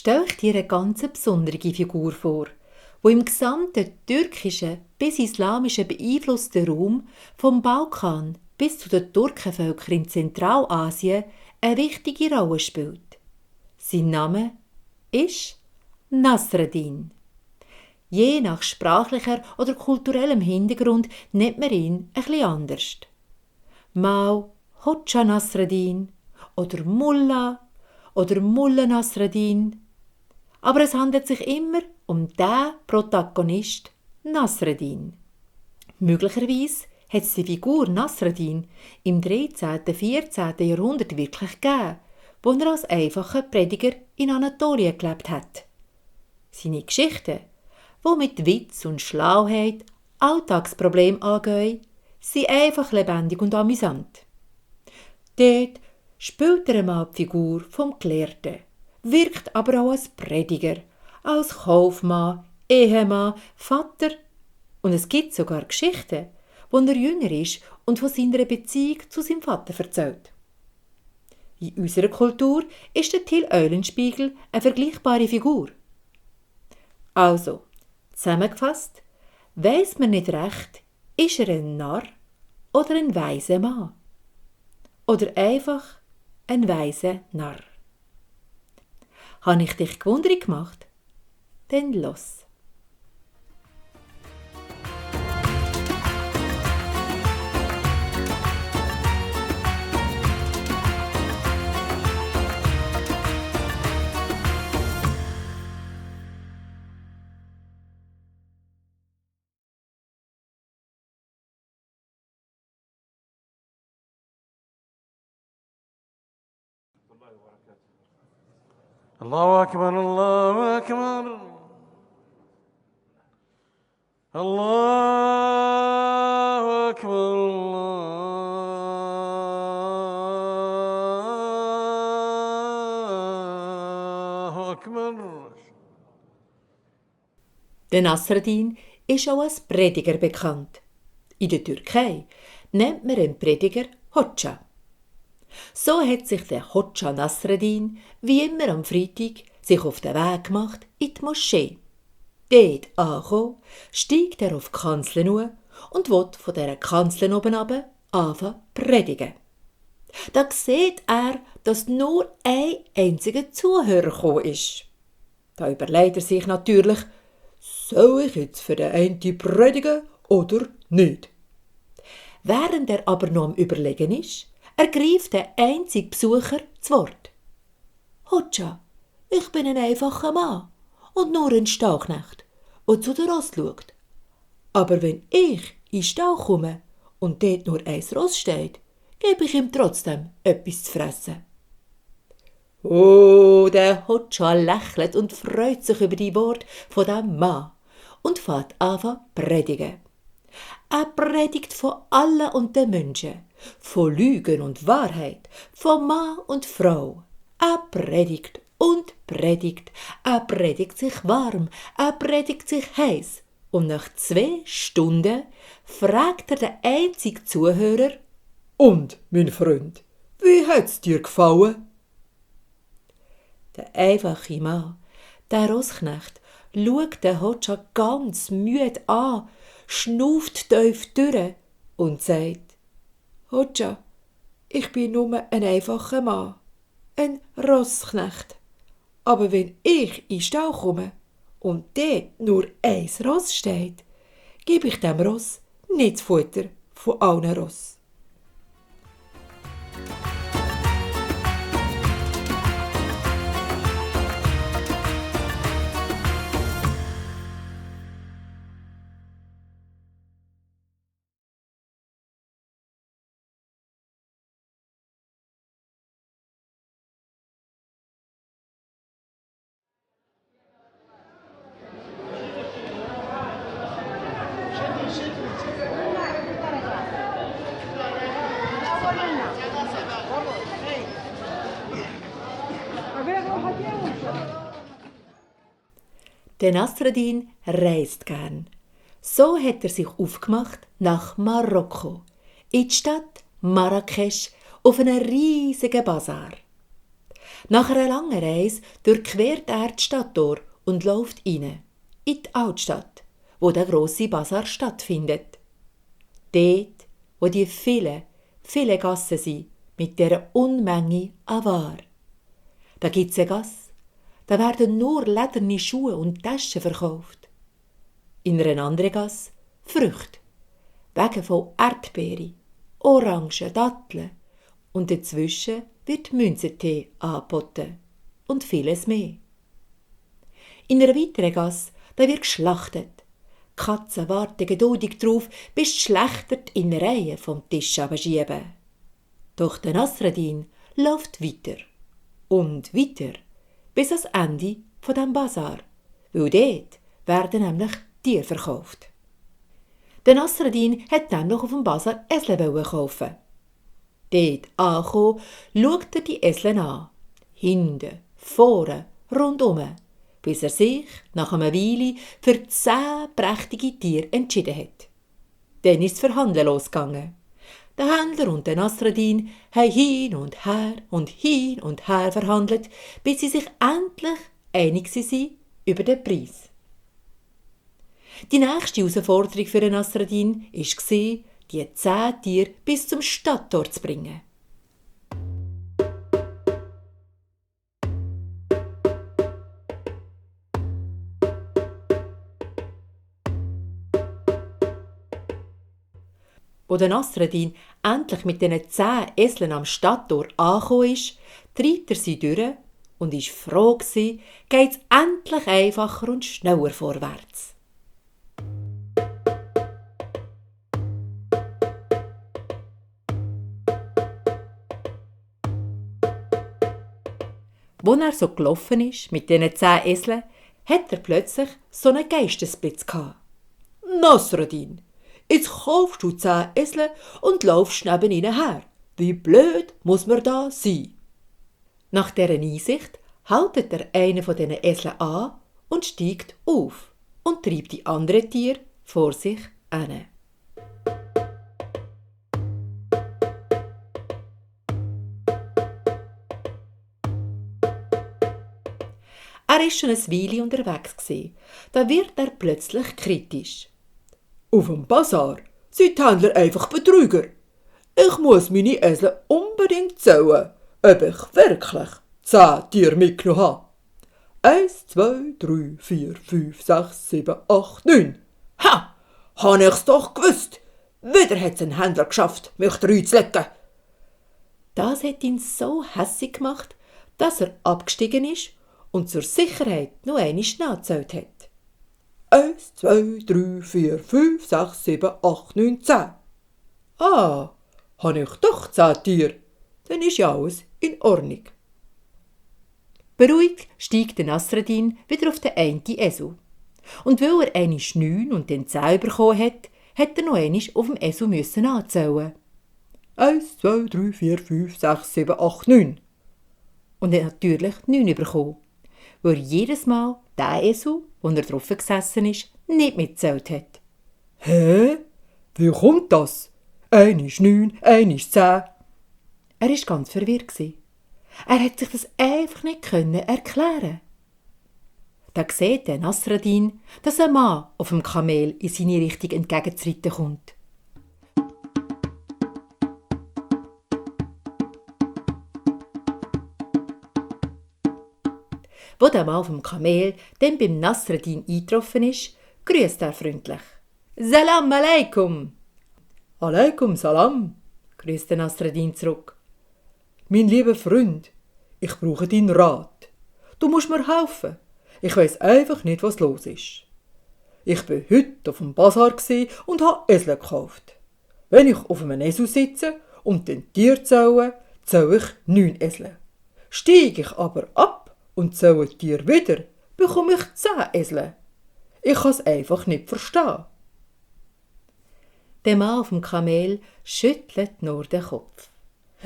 stelle ich dir eine ganz besondere Figur vor, die im gesamten türkischen bis islamischen beeinflussten Raum vom Balkan bis zu den Turkenvölkern in Zentralasien eine wichtige Rolle spielt. Sein Name ist Nasreddin. Je nach sprachlicher oder kulturellem Hintergrund nennt man ihn etwas anders. Mal Hoxha Nasreddin oder Mullah oder Mullah Nasreddin. Aber es handelt sich immer um den Protagonist Nasreddin. Möglicherweise hat es die Figur Nasreddin im 13. und 14. Jahrhundert wirklich gegeben, wo er als einfacher Prediger in Anatolien gelebt hat. Seine Geschichten, die mit Witz und Schlauheit Alltagsprobleme angehen, sind einfach lebendig und amüsant. Dort spielt er einmal die Figur vom Gelehrten, wirkt aber auch als Prediger, als Kaufmann, Ehemann, Vater und es gibt sogar Geschichten, wo er jünger ist und von seiner Beziehung zu seinem Vater erzählt. In unserer Kultur ist der Till Eulenspiegel eine vergleichbare Figur. Also, zusammengefasst, weiss man nicht recht, ist er ein Narr oder ein weiser Mann? Oder einfach ein weiser Narr? Habe ich dich gewundert gemacht? Dann los! الله أكبر الله أكبر الله أكبر الله أكبر. Der Nasreddin ist auch als Prediger bekannt. In der Türkei nennt man einen Prediger Hoxha. So hat sich der Hoxha Nasreddin wie immer am Freitag sich auf den Weg gemacht in die Moschee. Dort angekommen, steigt er auf die Kanzel und will von dieser Kanzel oben runter anfangen predigen. Da sieht er, dass nur ein einziger Zuhörer gekommen ist. Da überlegt er sich natürlich, soll ich jetzt für den einen predigen oder nicht? Während er aber noch am Überlegen ist, ergreift der einzige Besucher das Wort. Hoxha, ich bin ein einfacher Mann und nur ein Stallknecht, der zu der Ross schaut. Aber wenn ich in den Stall komme und dort nur ein Ross steht, gebe ich ihm trotzdem etwas zu fressen. Oh, der Hoxha lächelt und freut sich über die Worte von dem Mann und fährt an zu predigen. Er predigt von allen und den Menschen, von Lügen und Wahrheit, von Mann und Frau. Er predigt und predigt, er predigt sich warm, er predigt sich heiß. Und nach 2 Stunden fragt er den einzigen Zuhörer: Und, mein Freund, wie hat's dir gefallen? Der einfache Mann, der Rossknecht, schaut den Hoxha ganz müde an, schnauft tief durch und sagt: Hoxha, ich bin nur ein einfacher Mann, ein Rossknecht. Aber wenn ich in den Stall komme und dort nur ein Ross steht, gebe ich dem Ross nicht das Futter von allen Ross. Der Nasreddin reist gern. So hat er sich aufgemacht nach Marokko, in die Stadt Marrakesch, auf einen riesigen Basar. Nach einer langen Reise durchquert er die Stadttor und läuft rein, in die Altstadt, wo der grosse Basar stattfindet. Dort, wo die vielen Gassen sind, mit dieser Unmenge an Ware. Da gibt's eine Gasse, da werden nur lederne Schuhe und Taschen verkauft. In einer anderen Gasse Früchte, Wege von Erdbeeren, Orangen, Datteln und dazwischen wird Münzentee angeboten und vieles mehr. In einer weiteren Gasse da wird geschlachtet. Die Katzen warten geduldig darauf, bis die Schlächter die Innereien vom Tisch schieben. Doch der Nasreddin läuft weiter und weiter bis ans Ende von dem Basar, weil dort werden nämlich Tiere verkauft. Der Nasreddin hat nämlich auf dem Basar Esel kaufen. Dort angekommen, schaut er die Esel an, hinten, vorne, rundum, bis er sich nach einer Weile für 10 prächtige Tiere entschieden hat. Dann ist das Verhandeln losgegangen. Der Händler und der Nasreddin haben hin und her verhandelt, bis sie sich endlich einig waren über den Preis. Die nächste Herausforderung für den Nasreddin war, die 10 Tiere bis zum Stadttor zu bringen. Wo der Nasreddin endlich mit diesen 10 Eseln am Stadttor angekommen ist, treibt er sie durch und ist froh gewesen, geht's endlich einfacher und schneller vorwärts. Als er so gelaufen ist mit diesen 10 Eseln, hat er plötzlich so einen Geistesblitz gehabt. Nasreddin, jetzt kaufst du 10 Esel und laufst neben ihnen her. Wie blöd muss man da sein? Nach dieser Einsicht haltet er einen von diesen Eseln an und steigt auf und treibt die anderen Tiere vor sich hin. Er war schon eine Weile unterwegs. Da wird er plötzlich kritisch. Auf dem Basar sind die Händler einfach Betrüger. Ich muss meine Esel unbedingt zählen, ob ich wirklich 10 Tiere mitgenommen habe. 1, 2, 3, 4, 5, 6, 7, 8, 9. Ha! Habe ich's doch gewusst. Wieder hat's ein Händler geschafft, mich reinzulegen. Das hat ihn so hässig gemacht, dass er abgestiegen ist und zur Sicherheit noch einmal nachgezählt hat. 1, 2, 3, 4, 5, 6, 7, 8, 9, 10. Ah, habe ich doch 10 Tiere. Dann ist ja alles in Ordnung. Beruhigt steigt der Nasreddin wieder auf den einen Esel. Und weil er einmal 9 und dann 10 bekommen hat, hat er noch einmal auf dem Esel anzählen. 1, 2, 3, 4, 5, 6, 7, 8, 9. Und er hat natürlich 9 bekommen, weil er jedes Mal der Esel, wo er drauf gesessen ist, nicht mitgezählt hat. Hä? Wie kommt das? Ein ist 9, ein ist 10. Er war ganz verwirrt. Er hat sich das einfach nicht erklären. Da sieht der Nasreddin, dass ein Mann auf dem Kamel in seine Richtung entgegenzureiten kommt. Wo der Mann auf dem Kamel dann beim Nasreddin eingetroffen ist, grüßt er freundlich. Salam alaikum! Alaikum salam, grüßt der Nasreddin zurück. Mein lieber Freund, ich brauche deinen Rat. Du musst mir helfen. Ich weiss einfach nicht, was los ist. Ich bin heute auf dem Basar und habe Esel gekauft. Wenn ich auf einem Esel sitze und den Tier zähle ich 9 Esel. Steige ich aber ab und zähle die Tiere wieder, bekomme ich 10 Esel. Ich kann es einfach nicht verstehen. Der Mann auf dem Kamel schüttelt nur den Kopf.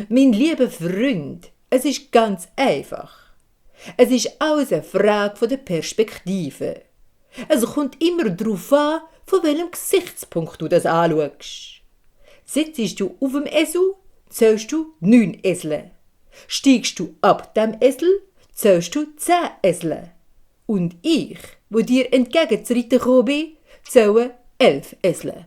Mein lieber Freund, es ist ganz einfach. Es ist alles eine Frage der Perspektive. Es kommt immer darauf an, von welchem Gesichtspunkt du das anschaust. Sitzt du auf dem Esel, zählst du 9 Esel. Steigst du ab dem Esel, zählst du 10 Esel. Und ich, wo dir entgegenzureiten gekommen bin, zähle 11 Esel.